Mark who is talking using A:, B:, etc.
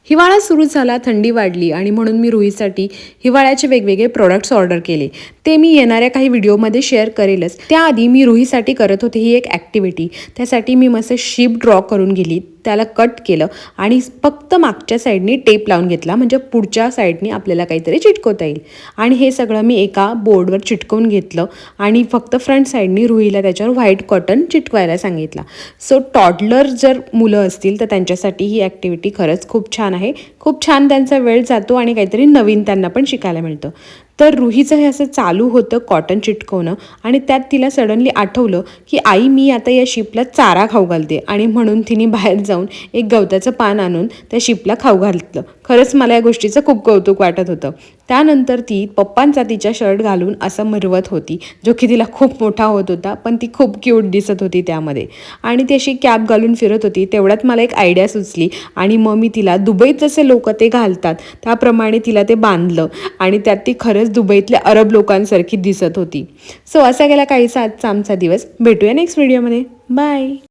A: हिवाळा सुरू झाला, थंडी वाढली आणि म्हणून मी रुहीसाठी हिवाळ्याचे वेगवेगळे प्रोडक्ट्स ऑर्डर केले. ते मी येणाऱ्या काही व्हिडिओमध्ये शेअर करेलच. त्याआधी मी रुहीसाठी करत होते ही एक ॲक्टिव्हिटी. त्यासाठी मी मस्त शिप ड्रॉ करून गेली, त्याला कट केलं आणि फक्त मागच्या साईडनी टेप लावून घेतला, म्हणजे पुढच्या साईडनी आपल्याला काहीतरी चिटकवता येईल. आणि हे सगळं मी एका बोर्डवर चिटकवून घेतलं आणि फक्त फ्रंट साईडनी रुहीला त्याच्यावर व्हाईट कॉटन चिटकवायला सांगितलं. सो टॉडलर जर मुलं असतील तर त्यांच्यासाठी ही ॲक्टिव्हिटी खरंच खूप छान आहे. खूप छान त्यांचा वेळ जातो आणि काहीतरी नवीन त्यांना पण शिकायला मिळतं. तर रुहीचं हे असं चालू होतं कॉटन चिटकवणं आणि त्यात तिला सडनली आठवलं की आई मी आता या शिपला चारा खाऊ घालते, आणि म्हणून तिने बाहेर जाऊन एक गवताचं पान आणून त्या शिपला खाऊ घातलं. खरंच मला या गोष्टीचं खूप कौतुक वाटत होतं. त्यानंतर ती पप्पांचा तिच्या शर्ट घालून असं मिरवत होती, जो की तिला खूप मोठा होत होता, पण ती खूप क्यूट दिसत होती त्यामध्ये. आणि ती अशी कॅप घालून फिरत होती. तेवढ्यात मला एक आयडिया सुचली आणि मग मी तिला दुबईत जसे लोक ते घालतात त्याप्रमाणे तिला ते बांधलं आणि त्यात ती खरंच दुबईतल्या अरब लोकांसारखी दिसत होती. सो असा गेला काहीसा आजचा आमचा दिवस. भेटूया नेक्स्ट व्हिडिओमध्ये. बाय.